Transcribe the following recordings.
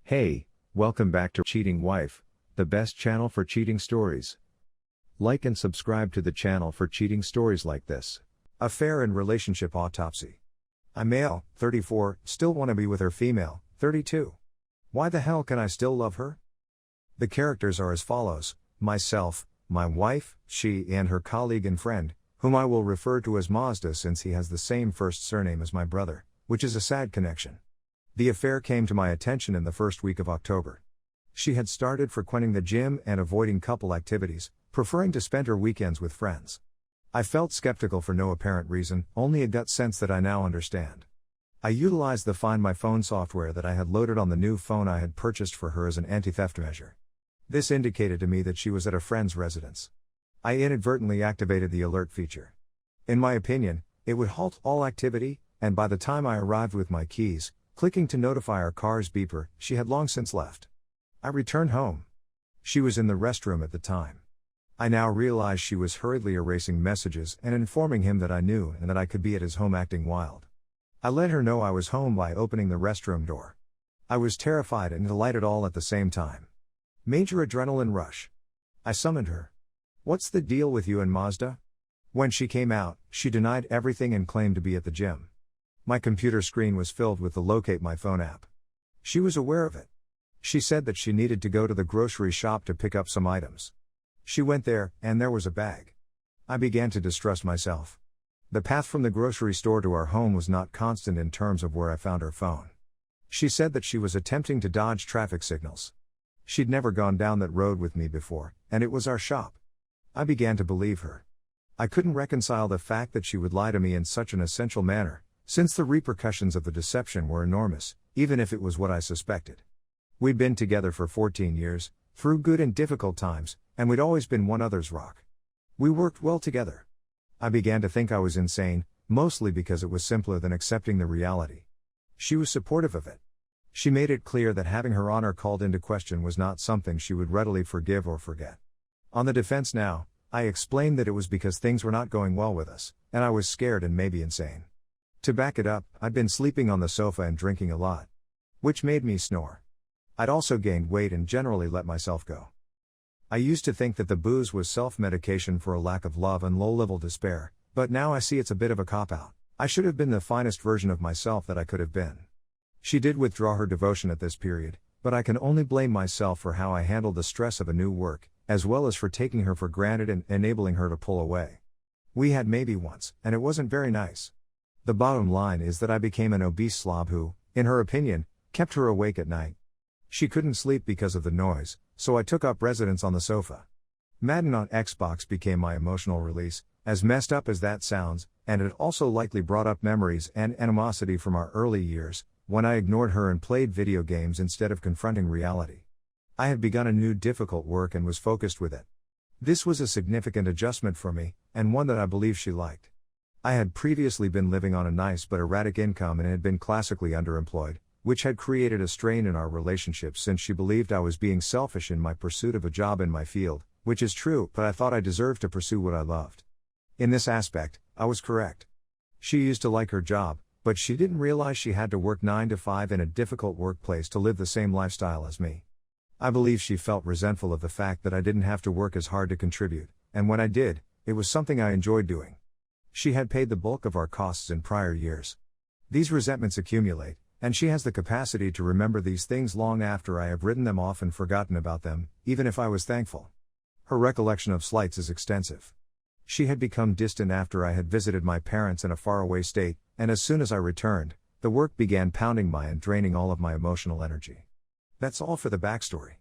Hey, welcome back to Cheating Wife, the best channel for cheating stories. Like and subscribe to the channel for cheating stories like this. Affair and relationship autopsy. I'm male, 34, still want to be with her female, 32. Why the hell can I still love her? The characters are as follows: myself, my wife, she and her colleague and friend, whom I will refer to as Mazda since he has the same first surname as my brother, which is a sad connection. The affair came to my attention in the first week of October. She had started frequenting the gym and avoiding couple activities, preferring to spend her weekends with friends. I felt skeptical for no apparent reason, only a gut sense that I now understand. I utilized the Find My Phone software that I had loaded on the new phone I had purchased for her as an anti-theft measure. This indicated to me that she was at a friend's residence. I inadvertently activated the alert feature. In my opinion, it would halt all activity, and by the time I arrived with my keys, clicking to notify our car's beeper, she had long since left. I returned home. She was in the restroom at the time. I now realized she was hurriedly erasing messages and informing him that I knew and that I could be at his home acting wild. I let her know I was home by opening the restroom door. I was terrified and delighted all at the same time. Major adrenaline rush. I summoned her. "What's the deal with you and Mazda?" When she came out, she denied everything and claimed to be at the gym. My computer screen was filled with the Locate My Phone app. She was aware of it. She said that she needed to go to the grocery shop to pick up some items. She went there, and there was a bag. I began to distrust myself. The path from the grocery store to our home was not constant in terms of where I found her phone. She said that she was attempting to dodge traffic signals. She'd never gone down that road with me before, and it was our shop. I began to believe her. I couldn't reconcile the fact that she would lie to me in such an essential manner, since the repercussions of the deception were enormous, even if it was what I suspected. We'd been together for 14 years, through good and difficult times, and we'd always been one another's rock. We worked well together. I began to think I was insane, mostly because it was simpler than accepting the reality. She was supportive of it. She made it clear that having her honor called into question was not something she would readily forgive or forget. On the defense now, I explained that it was because things were not going well with us, and I was scared and maybe insane. To back it up, I'd been sleeping on the sofa and drinking a lot, which made me snore. I'd also gained weight and generally let myself go. I used to think that the booze was self-medication for a lack of love and low-level despair, but now I see it's a bit of a cop-out. I should have been the finest version of myself that I could have been. She did withdraw her devotion at this period, but I can only blame myself for how I handled the stress of a new work, as well as for taking her for granted and enabling her to pull away. We had maybe once, and it wasn't very nice. The bottom line is that I became an obese slob who, in her opinion, kept her awake at night. She couldn't sleep because of the noise, so I took up residence on the sofa. Madden on Xbox became my emotional release, as messed up as that sounds, and it also likely brought up memories and animosity from our early years, when I ignored her and played video games instead of confronting reality. I had begun a new difficult work and was focused with it. This was a significant adjustment for me, and one that I believe she liked. I had previously been living on a nice but erratic income and had been classically underemployed, which had created a strain in our relationship since she believed I was being selfish in my pursuit of a job in my field, which is true, but I thought I deserved to pursue what I loved. In this aspect, I was correct. She used to like her job, but she didn't realize she had to work 9 to 5 in a difficult workplace to live the same lifestyle as me. I believe she felt resentful of the fact that I didn't have to work as hard to contribute, and when I did, it was something I enjoyed doing. She had paid the bulk of our costs in prior years. These resentments accumulate, and she has the capacity to remember these things long after I have written them off and forgotten about them, even if I was thankful. Her recollection of slights is extensive. She had become distant after I had visited my parents in a faraway state, and as soon as I returned, the work began pounding my and draining all of my emotional energy. That's all for the backstory.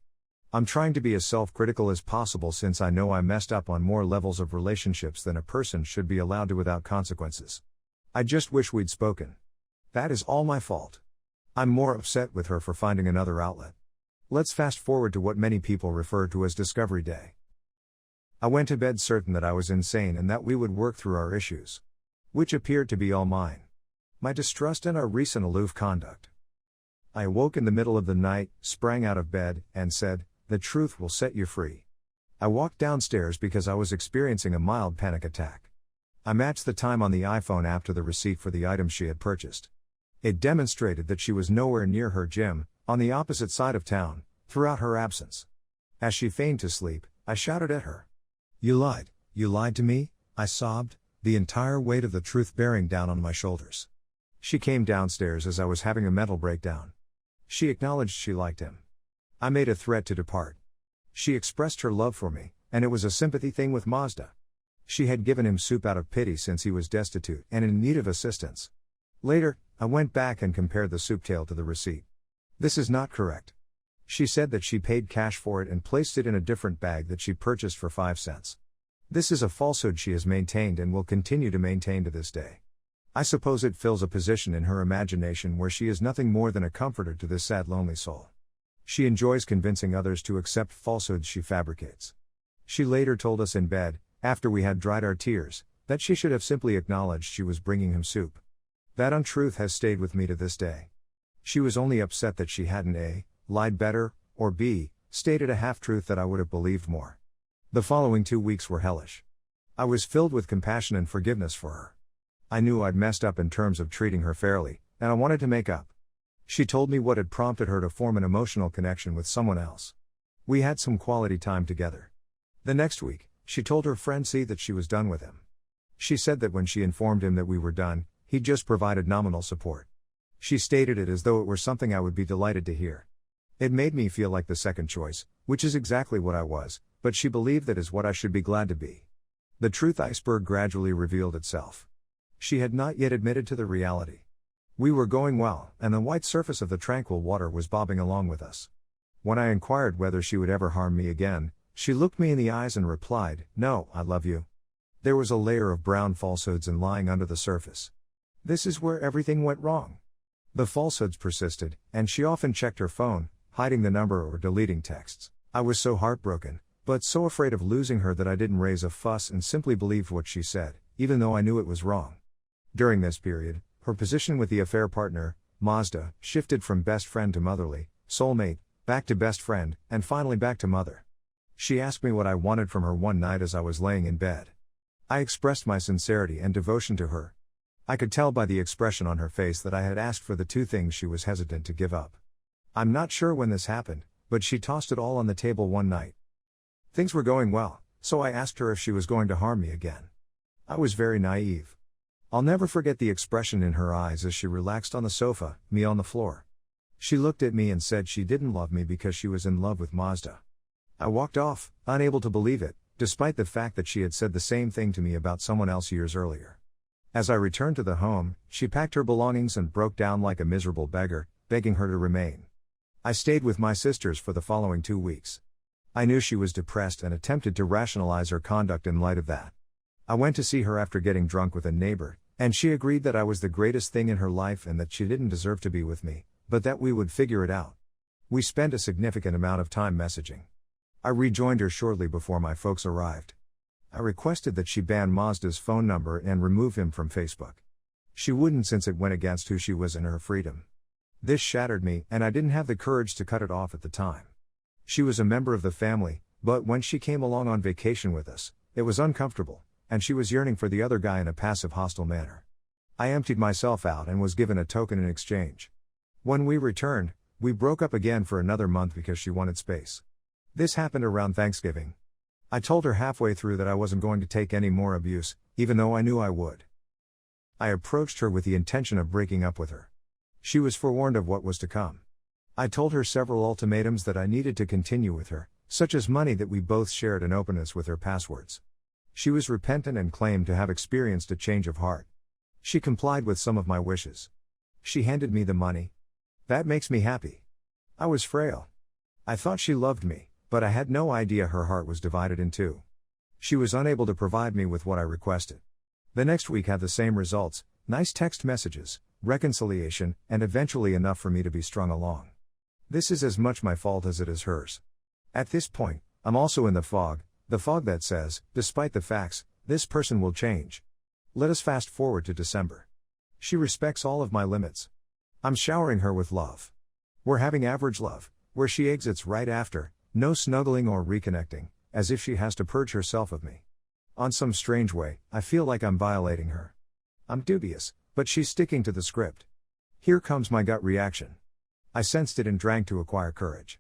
I'm trying to be as self-critical as possible since I know I messed up on more levels of relationships than a person should be allowed to without consequences. I just wish we'd spoken. That is all my fault. I'm more upset with her for finding another outlet. Let's fast forward to what many people refer to as Discovery Day. I went to bed certain that I was insane and that we would work through our issues, which appeared to be all mine. My distrust and our recent aloof conduct. I awoke in the middle of the night, sprang out of bed, and said, "The truth will set you free." I walked downstairs because I was experiencing a mild panic attack. I matched the time on the iPhone app to the receipt for the items she had purchased. It demonstrated that she was nowhere near her gym, On the opposite side of town, throughout her absence. As she feigned to sleep, I shouted at her. You lied to me, I sobbed, the entire weight of the truth bearing down on my shoulders. She came downstairs as I was having a mental breakdown. She acknowledged she liked him. I made a threat to depart. She expressed her love for me, and it was a sympathy thing with Mazda. She had given him soup out of pity since he was destitute and in need of assistance. Later, I went back and compared the soup tale to the receipt. This is not correct. She said that she paid cash for it and placed it in a different bag that she purchased for 5 cents. This is a falsehood she has maintained and will continue to maintain to this day. I suppose it fills a position in her imagination where she is nothing more than a comforter to this sad lonely soul. She enjoys convincing others to accept falsehoods she fabricates. She later told us in bed, after we had dried our tears, that she should have simply acknowledged she was bringing him soup. That untruth has stayed with me to this day. She was only upset that she hadn't A, lied better, or B, stated a half-truth that I would have believed more. The following 2 weeks were hellish. I was filled with compassion and forgiveness for her. I knew I'd messed up in terms of treating her fairly, and I wanted to make up. She told me what had prompted her to form an emotional connection with someone else. We had some quality time together. The next week, she told her friend C that she was done with him. She said that when she informed him that we were done, he just provided nominal support. She stated it as though it were something I would be delighted to hear. It made me feel like the second choice, which is exactly what I was, but she believed that is what I should be glad to be. The truth iceberg gradually revealed itself. She had not yet admitted to the reality. We were going well, and the white surface of the tranquil water was bobbing along with us. When I inquired whether she would ever harm me again, she looked me in the eyes and replied, "No, I love you." There was a layer of brown falsehoods and lying under the surface. This is where everything went wrong. The falsehoods persisted, and she often checked her phone, hiding the number or deleting texts. I was so heartbroken, but so afraid of losing her that I didn't raise a fuss and simply believed what she said, even though I knew it was wrong. During this period, her position with the affair partner, Mazda, shifted from best friend to motherly, soulmate, back to best friend, and finally back to mother. She asked me what I wanted from her one night as I was laying in bed. I expressed my sincerity and devotion to her. I could tell by the expression on her face that I had asked for the 2 things she was hesitant to give up. I'm not sure when this happened, but she tossed it all on the table one night. Things were going well, so I asked her if she was going to harm me again. I was very naive. I'll never forget the expression in her eyes as she relaxed on the sofa, me on the floor. She looked at me and said she didn't love me because she was in love with Mazda. I walked off, unable to believe it, despite the fact that she had said the same thing to me about someone else years earlier. As I returned to the home, she packed her belongings and broke down like a miserable beggar, begging her to remain. I stayed with my sisters for the following 2 weeks. I knew she was depressed and attempted to rationalize her conduct in light of that. I went to see her after getting drunk with a neighbor, and she agreed that I was the greatest thing in her life and that she didn't deserve to be with me, but that we would figure it out. We spent a significant amount of time messaging. I rejoined her shortly before my folks arrived. I requested that she ban Mazda's phone number and remove him from Facebook. She wouldn't since it went against who she was and her freedom. This shattered me, and I didn't have the courage to cut it off at the time. She was a member of the family, but when she came along on vacation with us, it was uncomfortable, and she was yearning for the other guy in a passive hostile manner. I emptied myself out and was given a token in exchange. When we returned, we broke up again for another month because she wanted space. This happened around Thanksgiving. I told her halfway through that I wasn't going to take any more abuse, even though I knew I would. I approached her with the intention of breaking up with her. She was forewarned of what was to come. I told her several ultimatums that I needed to continue with her, such as money that we both shared and openness with her passwords. She was repentant and claimed to have experienced a change of heart. She complied with some of my wishes. She handed me the money. That makes me happy. I was frail. I thought she loved me, but I had no idea her heart was divided in two. She was unable to provide me with what I requested. The next week had the same results, nice text messages, reconciliation, and eventually enough for me to be strung along. This is as much my fault as it is hers. At this point, I'm also in the fog that says, despite the facts, this person will change. Let us fast forward to December. She respects all of my limits. I'm showering her with love. We're having average love, where she exits right after, no snuggling or reconnecting, as if she has to purge herself of me. On some strange way, I feel like I'm violating her. I'm dubious, but she's sticking to the script. Here comes my gut reaction. I sensed it and drank to acquire courage.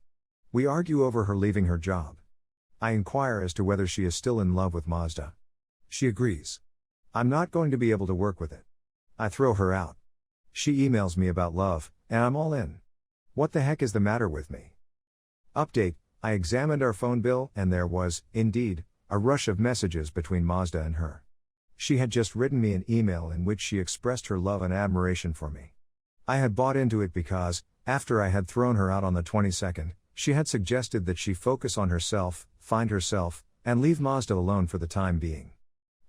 We argue over her leaving her job. I inquire as to whether she is still in love with Mazda. She agrees. I'm not going to be able to work with it. I throw her out. She emails me about love, and I'm all in. What the heck is the matter with me? Update: I examined our phone bill and there was, indeed, a rush of messages between Mazda and her. She had just written me an email in which she expressed her love and admiration for me. I had bought into it because, after I had thrown her out on the 22nd, she had suggested that she focus on herself, find herself, and leave Mazda alone for the time being.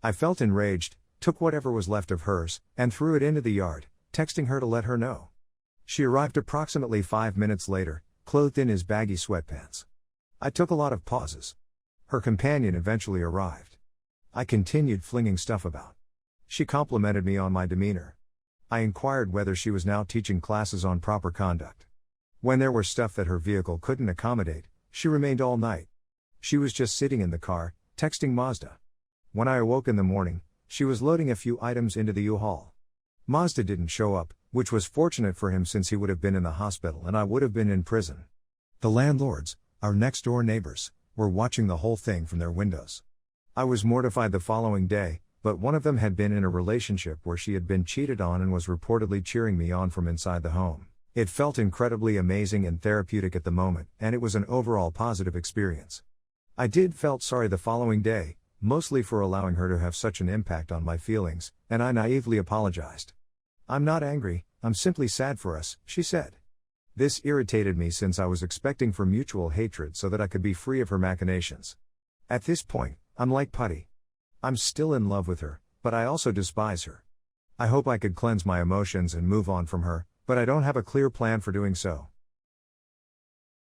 I felt enraged, took whatever was left of hers, and threw it into the yard, texting her to let her know. She arrived approximately 5 minutes later, clothed in his baggy sweatpants. I took a lot of pauses. Her companion eventually arrived. I continued flinging stuff about. She complimented me on my demeanor. I inquired whether she was now teaching classes on proper conduct. When there were stuff that her vehicle couldn't accommodate, she remained all night. She was just sitting in the car, texting Mazda. When I awoke in the morning, she was loading a few items into the U-Haul. Mazda didn't show up, which was fortunate for him since he would have been in the hospital and I would have been in prison. The landlords, our next-door neighbors, were watching the whole thing from their windows. I was mortified the following day, but one of them had been in a relationship where she had been cheated on and was reportedly cheering me on from inside the home. It felt incredibly amazing and therapeutic at the moment, and it was an overall positive experience. I felt sorry the following day, mostly for allowing her to have such an impact on my feelings, and I naively apologized. I'm not angry, I'm simply sad for us, she said. This irritated me since I was expecting for mutual hatred so that I could be free of her machinations. At this point, I'm like putty. I'm still in love with her, but I also despise her. I hope I could cleanse my emotions and move on from her, but I don't have a clear plan for doing so.